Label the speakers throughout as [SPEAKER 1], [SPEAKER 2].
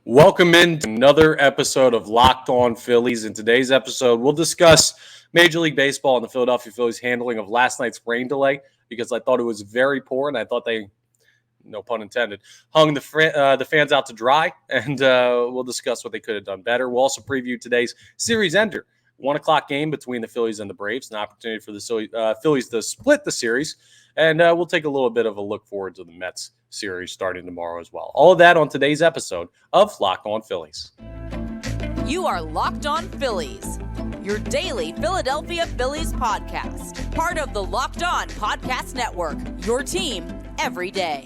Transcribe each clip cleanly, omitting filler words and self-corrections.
[SPEAKER 1] Welcome into another episode of Locked On Phillies. In today's episode, we'll discuss Major League Baseball and the Philadelphia Phillies handling of last night's rain delay because I thought it was very poor and I thought they, no pun intended, hung the fans out to dry, and we'll discuss what they could have done better. We'll also preview today's series ender, 1 o'clock game between the Phillies and the Braves, an opportunity for the Phillies to split the series, and we'll take a little bit of a look forward to the Mets series starting tomorrow as well. All of that on today's episode of Locked On Phillies.
[SPEAKER 2] You are Locked On Phillies, your daily Philadelphia Phillies podcast. Part of the Locked On Podcast Network, your team every day.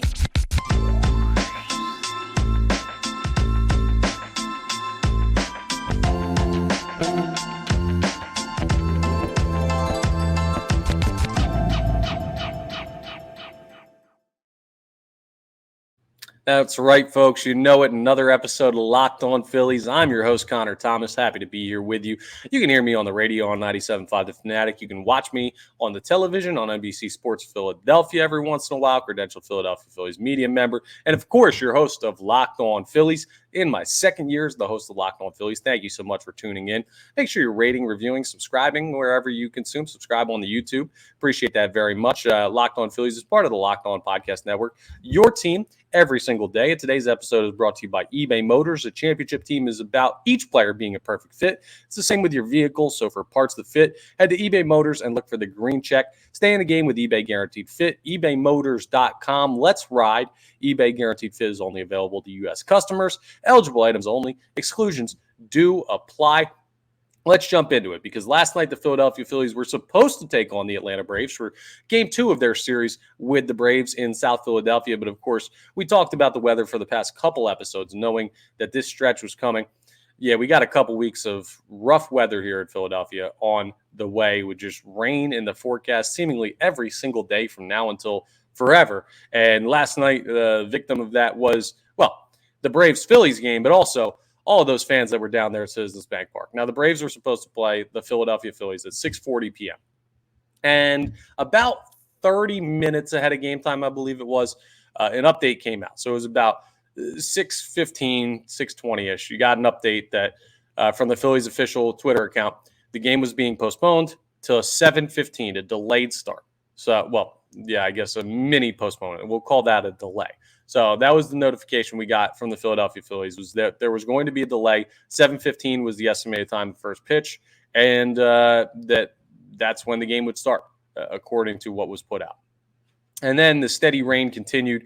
[SPEAKER 1] That's right, folks. You know it. Another episode of Locked On Phillies. I'm your host, Connor Thomas. Happy to be here with you. You can hear me on the radio on 97.5 The Fanatic. You can watch me on the television on NBC Sports Philadelphia every once in a while, credentialed Philadelphia Phillies media member. And, of course, your host of Locked On Phillies. In my second year as the host of Locked On Phillies, thank you so much for tuning in. Make sure you're rating, reviewing, subscribing wherever you consume. Subscribe on the YouTube. Appreciate that very much. Locked On Phillies is part of the Locked On Podcast Network. Your team every single day. And today's episode is brought to you by eBay Motors. The championship team is about each player being a perfect fit. It's the same with your vehicle. So for parts that fit, head to eBay Motors and look for the green check. Stay in the game with eBay Guaranteed Fit. ebaymotors.com. Let's ride. eBay Guaranteed Fit is only available to U.S. customers. Eligible items only. Exclusions do apply. Let's jump into it because last night the Philadelphia Phillies were supposed to take on the Atlanta Braves for Game 2 of their series with the Braves in South Philadelphia. But, of course, we talked about the weather for the past couple episodes, knowing that this stretch was coming. Yeah, we got a couple weeks of rough weather here in Philadelphia on the way with just rain in the forecast seemingly every single day from now until forever. And last night, the victim of that was, well, the Braves-Phillies game, but also all of those fans that were down there at Citizens Bank Park. Now, the Braves were supposed to play the Philadelphia Phillies at 6:40 p.m. And about 30 minutes ahead of game time, I believe it was, an update came out. So it was about 6:15, 6:20-ish. You got an update that from the Phillies official Twitter account, the game was being postponed to 7:15, a delayed start. So, well, yeah, I guess a mini postponement. We'll call that a delay. So that was the notification we got from the Philadelphia Phillies, was that there was going to be a delay. 7:15 was the estimated time of the first pitch, and that's when the game would start, according to what was put out. And then the steady rain continued,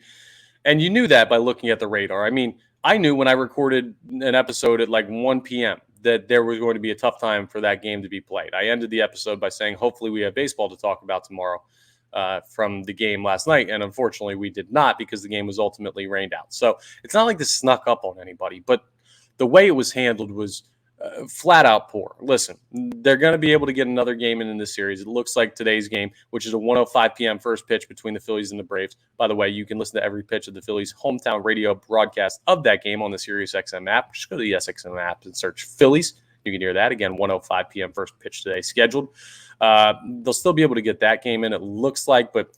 [SPEAKER 1] and you knew that by looking at the radar. I mean, I knew when I recorded an episode at like 1 p.m. that there was going to be a tough time for that game to be played. I ended the episode by saying, hopefully we have baseball to talk about tomorrow. From the game last night, and unfortunately we did not because the game was ultimately rained out. So it's not like this snuck up on anybody, but the way it was handled was flat out poor. Listen, they're going to be able to get another game in this series. It looks like today's game, which is a 1:05 p.m. first pitch between the Phillies and the Braves. By the way, you can listen to every pitch of the Phillies' hometown radio broadcast of that game on the SiriusXM app. Just go to the SXM app and search Phillies. You can hear that. Again, 1:05 p.m. first pitch today scheduled. They'll still be able to get that game in, it looks like. But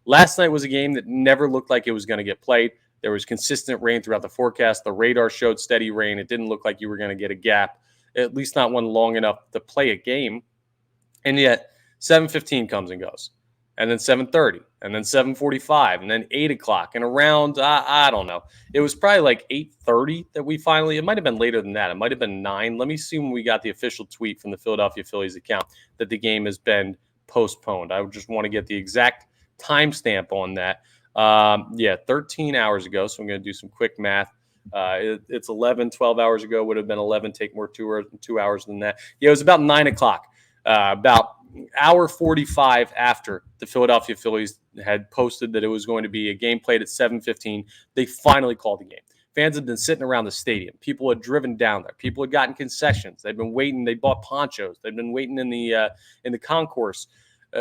[SPEAKER 1] last night was a game that never looked like it was going to get played. There was consistent rain throughout the forecast. The radar showed steady rain. It didn't look like you were going to get a gap, at least not one long enough to play a game. And yet 7:15 comes and goes. And then 7:30, and then 7:45, and then 8 o'clock, and around, I don't know. It was probably like 8:30 that we finally, it might have been later than that. It might have been 9. Let me see when we got the official tweet from the Philadelphia Phillies account that the game has been postponed. I just want to get the exact timestamp on that. 13 hours ago, so I'm going to do some quick math. It's 12 hours ago, would have been 11, take more 2 hours than that. Yeah, it was about 9 o'clock, about hour 45 after the Philadelphia Phillies had posted that it was going to be a game played at 7:15, they finally called the game. Fans had been sitting around the stadium. People had driven down there. People had gotten concessions. They'd been waiting. They bought ponchos. They'd been waiting in the concourse,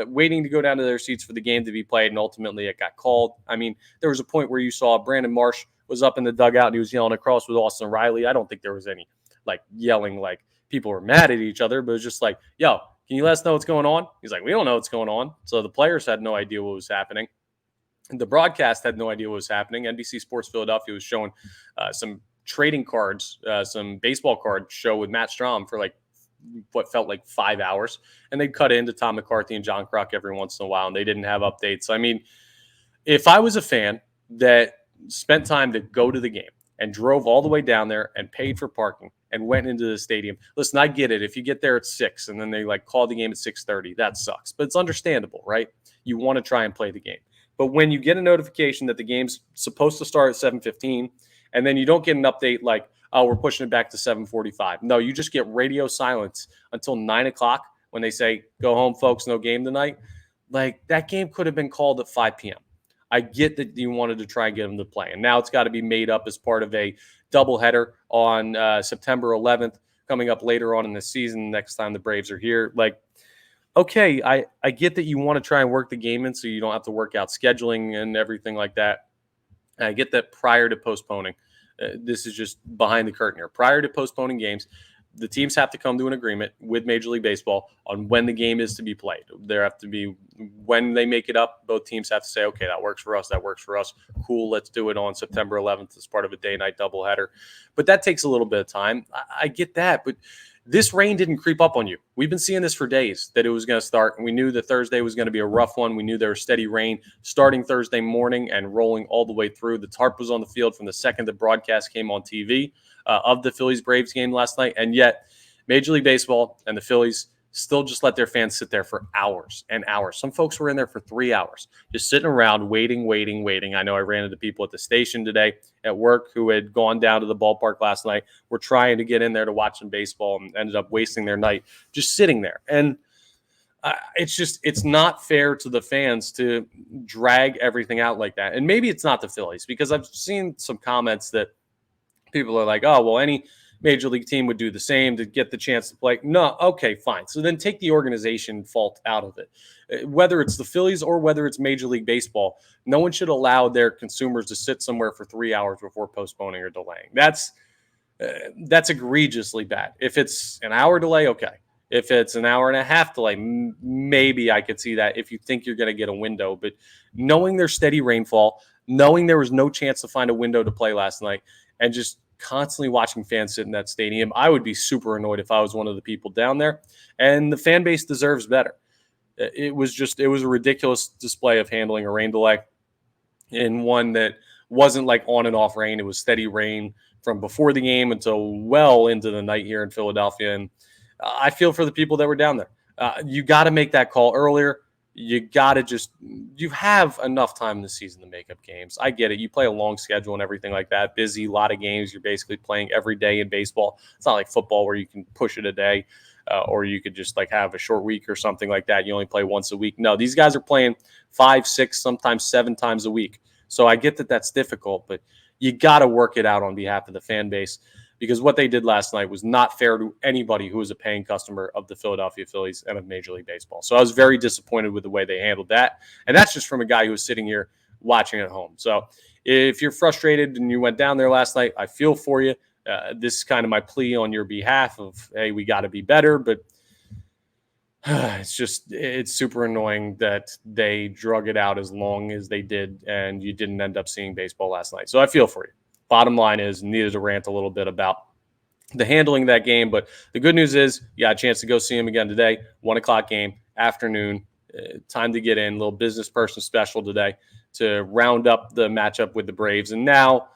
[SPEAKER 1] waiting to go down to their seats for the game to be played, and ultimately it got called. I mean, there was a point where you saw Brandon Marsh was up in the dugout and he was yelling across with Austin Riley. I don't think there was any yelling like people were mad at each other, but it was just like, yo, can you let us know what's going on? He's like, we don't know what's going on. So the players had no idea what was happening. The broadcast had no idea what was happening. NBC Sports Philadelphia was showing some trading cards, some baseball card show with Matt Strahm for like what felt like 5 hours. And they'd cut into Tom McCarthy and John Kruk every once in a while, and they didn't have updates. I mean, if I was a fan that spent time to go to the game and drove all the way down there and paid for parking and went into the stadium, listen, I get it. If you get there at 6 and then they like call the game at 6:30, that sucks. But it's understandable, right? You want to try and play the game. But when you get a notification that the game's supposed to start at 7:15 and then you don't get an update like, oh, we're pushing it back to 7:45. No, you just get radio silence until 9 o'clock when they say, go home, folks, no game tonight. Like, that game could have been called at 5 p.m. I get that you wanted to try and get them to play. And now it's got to be made up as part of a doubleheader on September 11th, coming up later on in the season, next time the Braves are here. Like, okay, I get that you want to try and work the game in so you don't have to work out scheduling and everything like that. And I get that prior to postponing. This is just behind the curtain here. Prior to postponing games, the teams have to come to an agreement with Major League Baseball on when the game is to be played. There have to be, when they make it up, both teams have to say, okay, that works for us, that works for us. Cool, let's do it on September 11th as part of a day-night doubleheader. But that takes a little bit of time. I get that, but this rain didn't creep up on you. We've been seeing this for days, that it was going to start, and we knew that Thursday was going to be a rough one. We knew there was steady rain starting Thursday morning and rolling all the way through. The tarp was on the field from the second the broadcast came on TV of the Phillies-Braves game last night, and yet Major League Baseball and the Phillies still just let their fans sit there for hours and hours. Some folks were in there for 3 hours, just sitting around waiting. I know I ran into people at the station today at work who had gone down to the ballpark last night, were trying to get in there to watch some baseball and ended up wasting their night just sitting there. And it's not fair to the fans to drag everything out like that. And maybe it's not the Phillies, because I've seen some comments that people are like, oh, well, any Major League team would do the same to get the chance to play. No, okay, fine. So then take the organization fault out of it. Whether it's the Phillies or whether it's Major League Baseball, no one should allow their consumers to sit somewhere for 3 hours before postponing or delaying. That's egregiously bad. If it's an hour delay, okay. If it's an hour and a half delay, maybe I could see that if you think you're going to get a window. But knowing there's steady rainfall, knowing there was no chance to find a window to play last night, and just constantly watching fans sit in that stadium, I would be super annoyed if I was one of the people down there. And the fan base deserves better. It was a ridiculous display of handling a rain delay, in one that wasn't like on and off rain. It was steady rain from before the game until well into the night here in Philadelphia. And I feel for the people that were down there. You got to make that call earlier. You got to you have enough time in the season to make up games. I get it. You play a long schedule and everything like that. Busy, a lot of games. You're basically playing every day in baseball. It's not like football where you can push it a day, or you could just like have a short week or something like that. You only play once a week. No, these guys are playing 5, 6, sometimes 7 times a week. So I get that that's difficult, but you got to work it out on behalf of the fan base, because what they did last night was not fair to anybody who was a paying customer of the Philadelphia Phillies and of Major League Baseball. So I was very disappointed with the way they handled that. And that's just from a guy who was sitting here watching at home. So if you're frustrated and you went down there last night, I feel for you. This is kind of my plea on your behalf of, hey, we got to be better. But it's super annoying that they drug it out as long as they did and you didn't end up seeing baseball last night. So I feel for you. Bottom line is, needed to rant a little bit about the handling of that game. But the good news is you got a chance to go see him again today. 1 o'clock game, afternoon. Time to get in. A little business person special today to round up the matchup with the Braves. And now,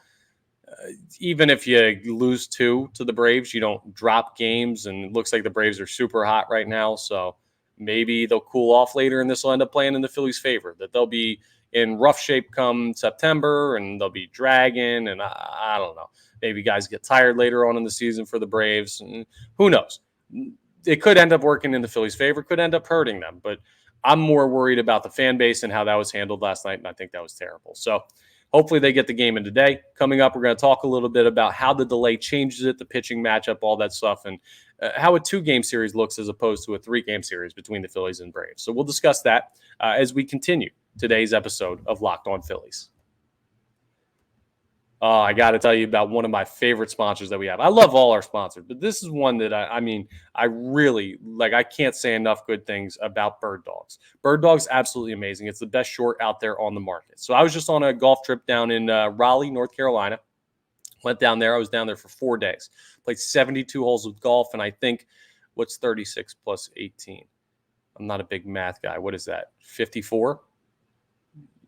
[SPEAKER 1] even if you lose 2 to the Braves, you don't drop games. And it looks like the Braves are super hot right now. So maybe they'll cool off later and this will end up playing in the Phillies' favor. That they'll be in rough shape come September and they'll be dragging. And I don't know. Maybe guys get tired later on in the season for the Braves. And who knows? It could end up working in the Phillies' favor, could end up hurting them. But I'm more worried about the fan base and how that was handled last night. And I think that was terrible. So hopefully they get the game in today. Coming up, we're going to talk a little bit about how the delay changes it, the pitching matchup, all that stuff, and how a 2-game series looks as opposed to a 3-game series between the Phillies and Braves. So we'll discuss that as we continue today's episode of Locked On Phillies. I got to tell you about one of my favorite sponsors that we have. I love all our sponsors, but this is one that I really like. I can't say enough good things about Birddogs. Birddogs, absolutely amazing. It's the best short out there on the market. So I was just on a golf trip down in Raleigh, North Carolina. Went down there. I was down there for 4 days. Played 72 holes of golf, and I think what's 36 plus 18? I'm not a big math guy. What is that? 54?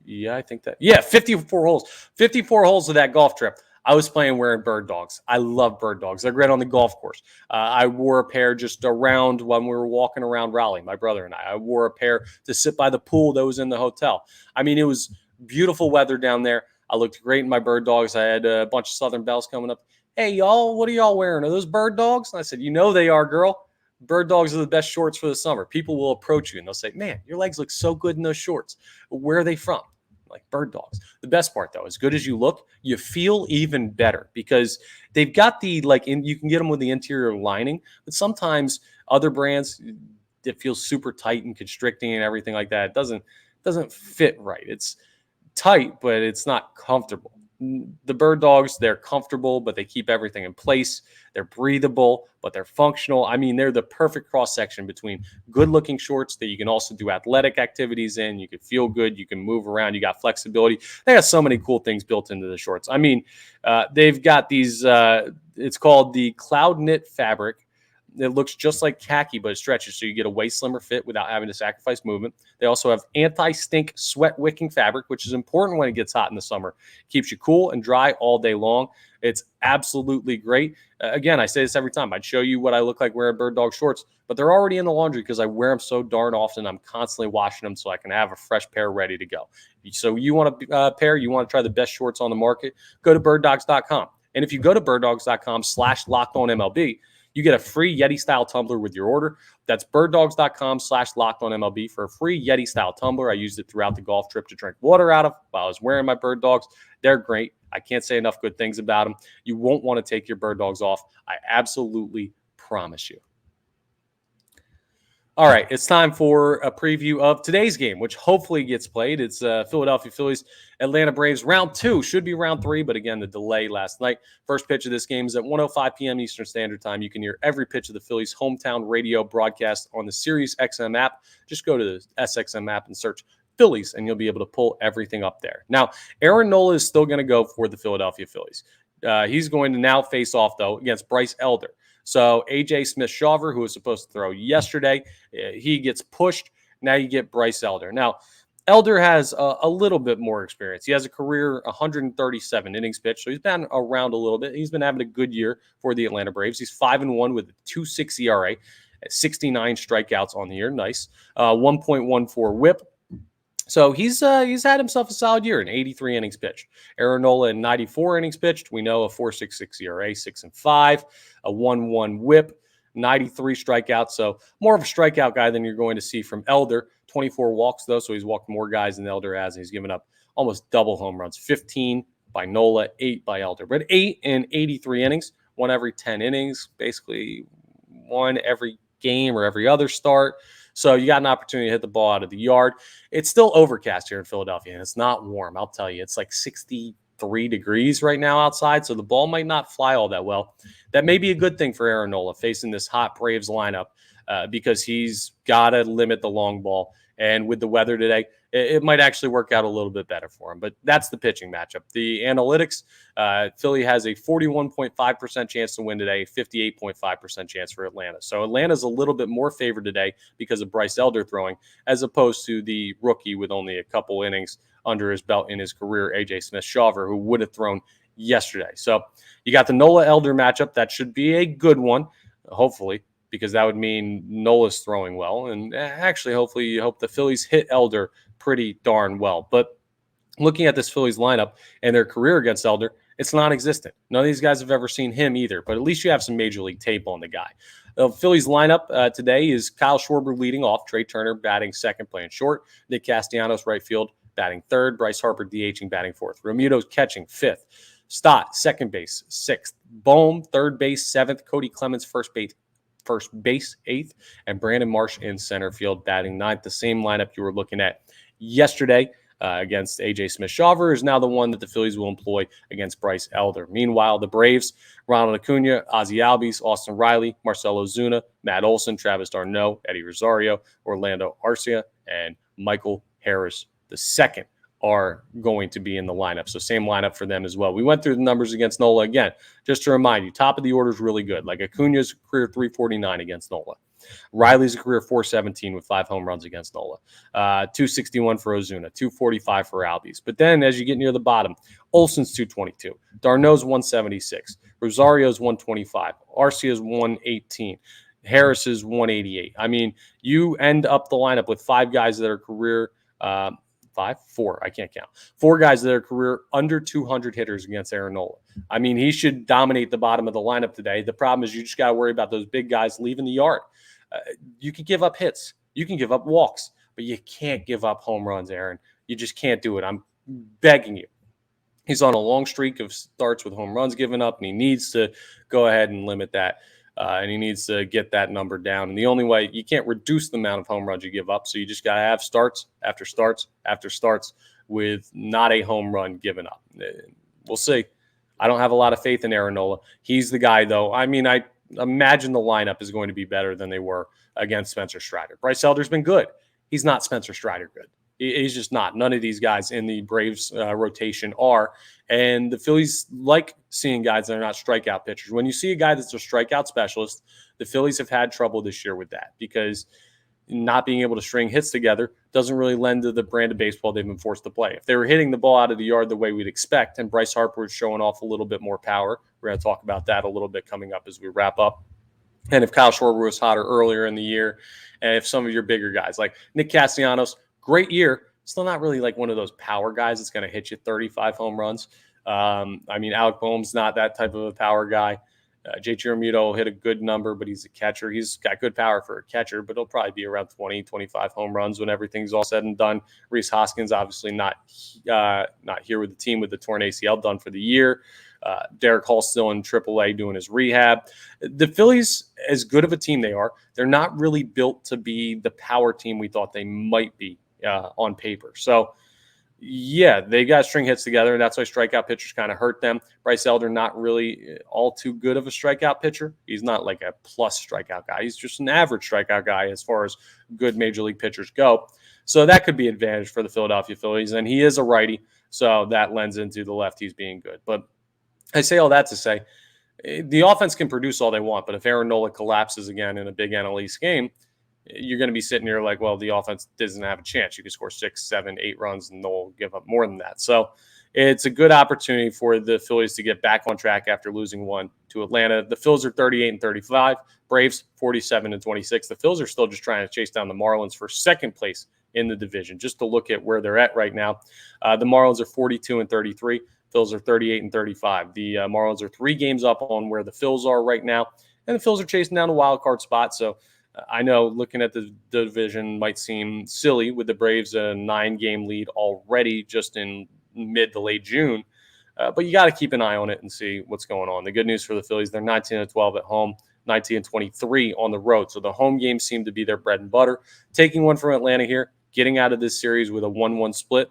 [SPEAKER 1] Yeah, I think that. Yeah, 54 holes. 54 holes of that golf trip. I was playing wearing Birddogs. I love Birddogs. They're great on the golf course. I wore a pair just around when we were walking around Raleigh, my brother and I. I wore a pair to sit by the pool that was in the hotel. I mean, it was beautiful weather down there. I looked great in my Birddogs. I had a bunch of Southern Belles coming up. Hey, y'all, what are y'all wearing? Are those Birddogs? And I said, you know they are, girl. Birddogs are the best shorts for the summer. People will approach you and they'll say, man, your legs look so good in those shorts. Where are they from? Like Birddogs. The best part, though, as good as you look, you feel even better because they've got the, you can get them with the interior lining, but sometimes other brands, it feels super tight and constricting and everything like that. It doesn't fit right. It's tight, but it's not comfortable. The Birddogs, they're comfortable, but they keep everything in place. They're breathable, but they're functional. I mean, they're the perfect cross-section between good-looking shorts that you can also do athletic activities in. You can feel good. You can move around. You got flexibility. They got so many cool things built into the shorts. I mean, they've got these, it's called the Cloud Knit fabric. It looks just like khaki, but it stretches, so you get a way slimmer fit without having to sacrifice movement. They also have anti-stink sweat wicking fabric, which is important when it gets hot in the summer. It keeps you cool and dry all day long. It's absolutely great. Again, I say this every time. I'd show you what I look like wearing Birddog shorts, but they're already in the laundry because I wear them so darn often. I'm constantly washing them so I can have a fresh pair ready to go. So you want a pair, you want to try the best shorts on the market, go to birddogs.com. And if you go to birddogs.com/lockedonmlb, you get a free Yeti-style tumbler with your order. That's birddogs.com/lockedonmlb for a free Yeti-style tumbler. I used it throughout the golf trip to drink water out of while I was wearing my Birddogs. They're great. I can't say enough good things about them. You won't want to take your Birddogs off. I absolutely promise you. All right, it's time for a preview of today's game, which hopefully gets played. It's Philadelphia Phillies, Atlanta Braves, round 2. Should be round 3, but again, the delay last night. First pitch of this game is at 1:05 p.m. Eastern Standard Time. You can hear every pitch of the Phillies' hometown radio broadcast on the Sirius XM app. Just go to the SXM app and search Phillies, and you'll be able to pull everything up there. Now, Aaron Nola is still going to go for the Philadelphia Phillies. He's going to now face off, though, against Bryce Elder. So A.J. Smith-Shawver, who was supposed to throw yesterday, he gets pushed. Now you get Bryce Elder. Now, Elder has a little bit more experience. He has a career 137 innings pitched, so he's been around a little bit. He's been having a good year for the Atlanta Braves. He's 5-1 with a 2.6 ERA, 69 strikeouts on the year. Nice. 1.14 WHIP. So he's had himself a solid year in 83 innings pitched. Aaron Nola in 94 innings pitched. We know a 4.66 ERA, 6-5, a 1.1 WHIP, 93 strikeouts. So more of a strikeout guy than you're going to see from Elder. 24 walks though, so he's walked more guys than Elder has, and he's given up almost double home runs. 15 by Nola, 8 by Elder, but 8 in 83 innings, 1 every 10 innings, basically 1 every game or every other start. So you got an opportunity to hit the ball out of the yard. It's still overcast here in Philadelphia, and it's not warm. I'll tell you, it's like 63 degrees right now outside, so the ball might not fly all that well. That may be a good thing for Aaron Nola facing this hot Braves lineup because he's got to limit the long ball. And with the weather today, it might actually work out a little bit better for him. But that's the pitching matchup. The analytics, Philly has a 41.5% chance to win today, 58.5% chance for Atlanta. So Atlanta's a little bit more favored today because of Bryce Elder throwing, as opposed to the rookie with only a couple innings under his belt in his career, A.J. Smith-Shawver, who would have thrown yesterday. So you got the Nola-Elder matchup. That should be a good one, hopefully, because that would mean Nola's throwing well. And actually, hopefully, you hope the Phillies hit Elder pretty darn well. But looking at this Phillies lineup and their career against Elder, it's non-existent. None of these guys have ever seen him either, but at least you have some major league tape on the guy. The Phillies lineup today is Kyle Schwarber leading off, Trey Turner batting second, playing short, Nick Castellanos right field, batting third, Bryce Harper DHing, batting fourth, Romuto's catching fifth, Stott second base, sixth, Bohm third base, seventh, Cody Clemens first base, eighth, and Brandon Marsh in center field, batting ninth. The same lineup you were looking at yesterday against A.J. Smith-Shawver is now the one that the Phillies will employ against Bryce Elder. Meanwhile, the Braves, Ronald Acuna, Ozzie Albies, Austin Riley, Marcell Ozuna, Matt Olson, Travis d'Arnaud, Eddie Rosario, Orlando Arcia, and Michael Harris II. are going to be in the lineup. So same lineup for them as well. We went through the numbers against Nola again. Just to remind you, top of the order is really good. Like Acuna's career 349 against Nola. Riley's a career 417 with 5 home runs against Nola. 261 for Ozuna, 245 for Albies. But then as you get near the bottom, Olson's 222, Darno's 176, Rosario's 125, Arcia's 118, Harris is 188. I mean, you end up the lineup with 5 guys that are career four, I can't count. 4 guys that are career under 200 hitters against Aaron Nola. I mean, he should dominate the bottom of the lineup today. The problem is you just got to worry about those big guys leaving the yard. You can give up hits. You can give up walks, but you can't give up home runs, Aaron. You just can't do it. I'm begging you. He's on a long streak of starts with home runs given up, and he needs to go ahead and limit that. And he needs to get that number down. And the only way, you can't reduce the amount of home runs you give up. So you just got to have starts after starts after starts with not a home run given up. We'll see. I don't have a lot of faith in Aaron Nola. He's the guy, though. I mean, I imagine the lineup is going to be better than they were against Spencer Strider. Bryce Elder's been good. He's not Spencer Strider good. He's just not. None of these guys in the Braves rotation are. And the Phillies like seeing guys that are not strikeout pitchers. When you see a guy that's a strikeout specialist, the Phillies have had trouble this year with that because not being able to string hits together doesn't really lend to the brand of baseball they've been forced to play. If they were hitting the ball out of the yard the way we'd expect, and Bryce Harper was showing off a little bit more power, we're going to talk about that a little bit coming up as we wrap up. And if Kyle Schwarber was hotter earlier in the year, and if some of your bigger guys like Nick Castellanos, great year, still not really like one of those power guys that's going to hit you 35 home runs. I mean, Alec Boehm's not that type of a power guy. JT Realmuto will hit a good number, but he's a catcher. He's got good power for a catcher, but he'll probably be around 20, 25 home runs when everything's all said and done. Rhys Hoskins, obviously not here with the team with the torn ACL, done for the year. Derek Hall still in AAA doing his rehab. The Phillies, as good of a team they are, they're not really built to be the power team we thought they might be on paper. So, yeah, they got string hits together, and that's why strikeout pitchers kind of hurt them. Bryce Elder, not really all too good of a strikeout pitcher. He's not like a plus strikeout guy. He's just an average strikeout guy as far as good major league pitchers go. So that could be an advantage for the Philadelphia Phillies, and he is a righty, so that lends into the lefties being good. But I say all that to say the offense can produce all they want, but if Aaron Nola collapses again in a big NL East game, you're going to be sitting here like, well, the offense doesn't have a chance. You can score 6, 7, 8 runs, and they'll give up more than that. So it's a good opportunity for the Phillies to get back on track after losing one to Atlanta. The Phils are 38-35, Braves 47-26. The Phils are still just trying to chase down the Marlins for second place in the division. Just to look at where they're at right now, the Marlins are 42-33. Phils are 38-35. The Marlins are 3 games up on where the Phils are right now, and the Phils are chasing down a wild card spot. So I know looking at the division might seem silly with the Braves a 9-game lead already just in mid to late June, but you got to keep an eye on it and see what's going on. The good news for the Phillies, they're 19-12 at home, 19-23 on the road. So the home games seem to be their bread and butter. Taking one from Atlanta here, getting out of this series with a 1-1 split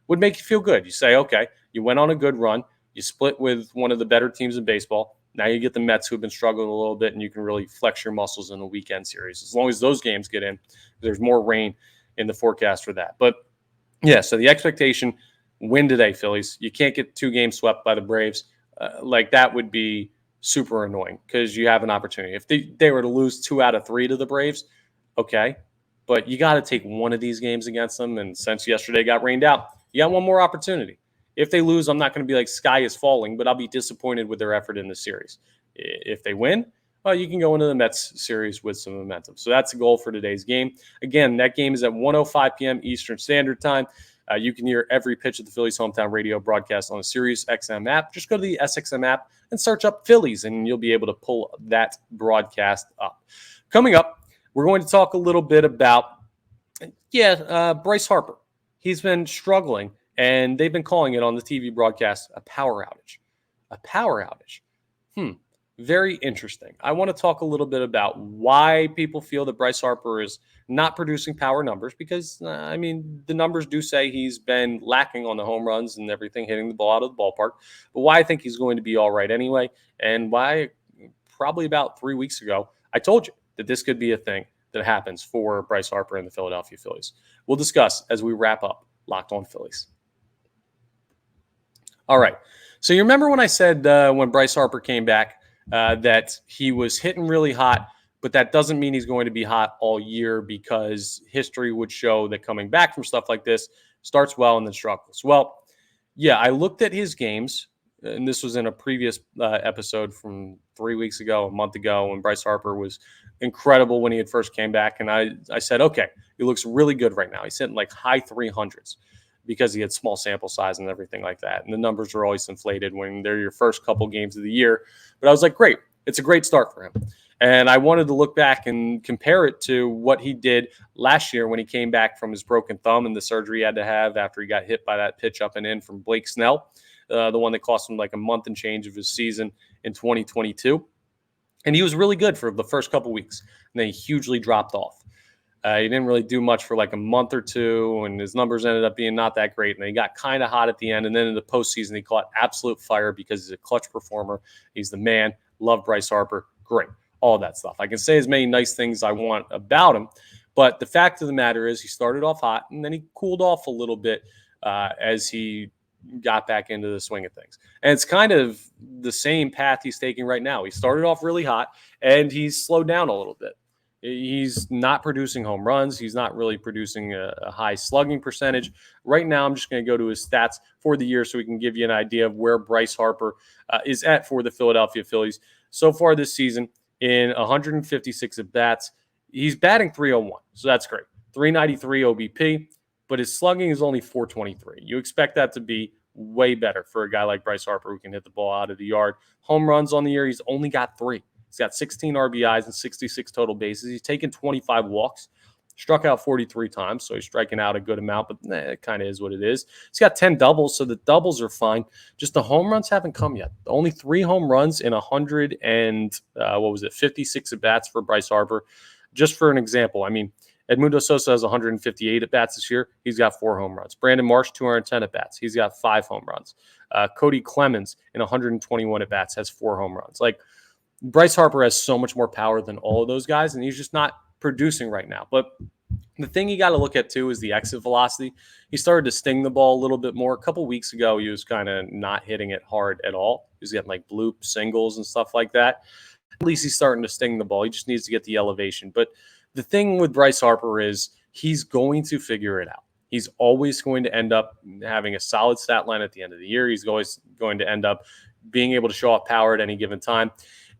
[SPEAKER 1] would make you feel good. You say, okay, you went on a good run. You split with one of the better teams in baseball. Now you get the Mets, who've been struggling a little bit, and you can really flex your muscles in the weekend series. As long as those games get in, there's more rain in the forecast for that. But, yeah, so the expectation, win today, Phillies. You can't get 2 games swept by the Braves. Like, that would be super annoying because you have an opportunity. If they were to lose 2 out of 3 to the Braves, okay, but you got to take one of these games against them, and since yesterday got rained out, you got one more opportunity. If they lose, I'm not going to be like sky is falling, but I'll be disappointed with their effort in the series. If they win, well, you can go into the Mets series with some momentum. So that's the goal for today's game. Again, that game is at 1:05 p.m. Eastern Standard Time. You can hear every pitch of the Phillies hometown radio broadcast on the Sirius XM app. Just go to the SXM app and search up Phillies, and you'll be able to pull that broadcast up. Coming up, we're going to talk a little bit about, Bryce Harper. He's been struggling. And they've been calling it on the TV broadcast a power outage. A power outage. Very interesting. I want to talk a little bit about why people feel that Bryce Harper is not producing power numbers because, the numbers do say he's been lacking on the home runs and everything, hitting the ball out of the ballpark. But why I think he's going to be all right anyway, and why probably about 3 weeks ago, I told you that this could be a thing that happens for Bryce Harper and the Philadelphia Phillies. We'll discuss as we wrap up Locked On Phillies. All right. So you remember when I said when Bryce Harper came back that he was hitting really hot, but that doesn't mean he's going to be hot all year because history would show that coming back from stuff like this starts well and then struggles. Well, yeah, I looked at his games, and this was in a previous episode from 3 weeks ago, a month ago, when Bryce Harper was incredible when he had first came back. And I said, okay, he looks really good right now. He's hitting like high 300s because he had small sample size and everything like that. And the numbers are always inflated when they're your first couple games of the year. But I was like, great. It's a great start for him. And I wanted to look back and compare it to what he did last year when he came back from his broken thumb and the surgery he had to have after he got hit by that pitch up and in from Blake Snell, the one that cost him like a month and change of his season in 2022. And he was really good for the first couple weeks. And then he hugely dropped off. He didn't really do much for like a month or two, and his numbers ended up being not that great. And then he got kind of hot at the end. And then in the postseason, he caught absolute fire because he's a clutch performer. He's the man. Love Bryce Harper. Great. All that stuff. I can say as many nice things I want about him. But the fact of the matter is he started off hot, and then he cooled off a little bit as he got back into the swing of things. And it's kind of the same path he's taking right now. He started off really hot, and he's slowed down a little bit. He's not producing home runs. He's not really producing a high slugging percentage. Right now, I'm just going to go to his stats for the year so we can give you an idea of where Bryce Harper is at for the Philadelphia Phillies. So far this season, in 156 at-bats, he's batting .301, so that's great. 393 OBP, but his slugging is only .423. You expect that to be way better for a guy like Bryce Harper who can hit the ball out of the yard. Home runs on the year, he's only got 3. He's got 16 RBIs and 66 total bases. He's taken 25 walks, struck out 43 times, so he's striking out a good amount, but it kind of is what it is. He's got 10 doubles, so the doubles are fine. Just the home runs haven't come yet. Only 3 home runs in 56 at-bats for Bryce Harper. Just for an example, I mean, Edmundo Sosa has 158 at-bats this year. He's got 4 home runs. Brandon Marsh, 210 at-bats. He's got 5 home runs. Cody Clemens in 121 at-bats has 4 home runs. Like, Bryce Harper has so much more power than all of those guys, and he's just not producing right now. But the thing you got to look at, too, is the exit velocity. He started to sting the ball a little bit more. A couple weeks ago, he was kind of not hitting it hard at all. He was getting, like, bloop singles and stuff like that. At least he's starting to sting the ball. He just needs to get the elevation. But the thing with Bryce Harper is he's going to figure it out. He's always going to end up having a solid stat line at the end of the year. He's always going to end up being able to show off power at any given time.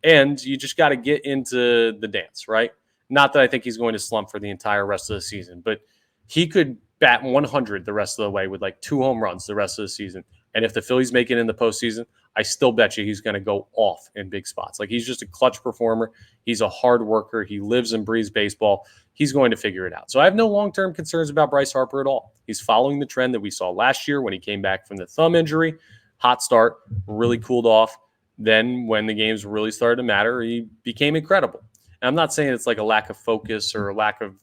[SPEAKER 1] And you just got to get into the dance, right? Not that I think he's going to slump for the entire rest of the season, but he could bat 100 the rest of the way with like 2 home runs the rest of the season. And if the Phillies make it in the postseason, I still bet you he's going to go off in big spots. Like, he's just a clutch performer. He's a hard worker. He lives and breathes baseball. He's going to figure it out. So I have no long-term concerns about Bryce Harper at all. He's following the trend that we saw last year when he came back from the thumb injury. Hot start, really cooled off. Then when the games really started to matter, he became incredible. And I'm not saying it's like a lack of focus or a lack of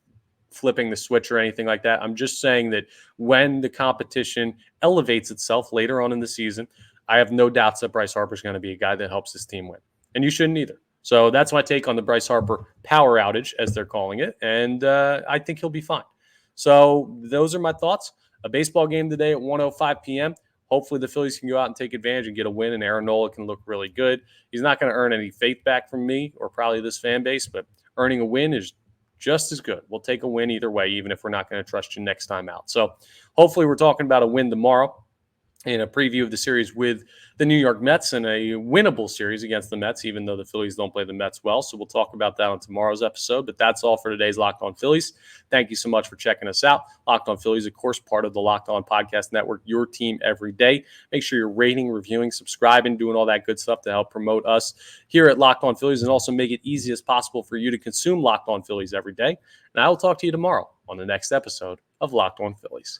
[SPEAKER 1] flipping the switch or anything like that. I'm just saying that when the competition elevates itself later on in the season, I have no doubts that Bryce Harper is going to be a guy that helps his team win. And you shouldn't either. So that's my take on the Bryce Harper power outage, as they're calling it. And I think he'll be fine. So those are my thoughts. A baseball game today at 1:05 p.m. Hopefully the Phillies can go out and take advantage and get a win, and Aaron Nola can look really good. He's not going to earn any faith back from me or probably this fan base, but earning a win is just as good. We'll take a win either way, even if we're not going to trust you next time out. So hopefully we're talking about a win tomorrow in a preview of the series with the New York Mets and a winnable series against the Mets, even though the Phillies don't play the Mets well. So we'll talk about that on tomorrow's episode. But that's all for today's Locked On Phillies. Thank you so much for checking us out. Locked On Phillies, of course, part of the Locked On Podcast Network, your team every day. Make sure you're rating, reviewing, subscribing, doing all that good stuff to help promote us here at Locked On Phillies and also make it easy as possible for you to consume Locked On Phillies every day. And I will talk to you tomorrow on the next episode of Locked On Phillies.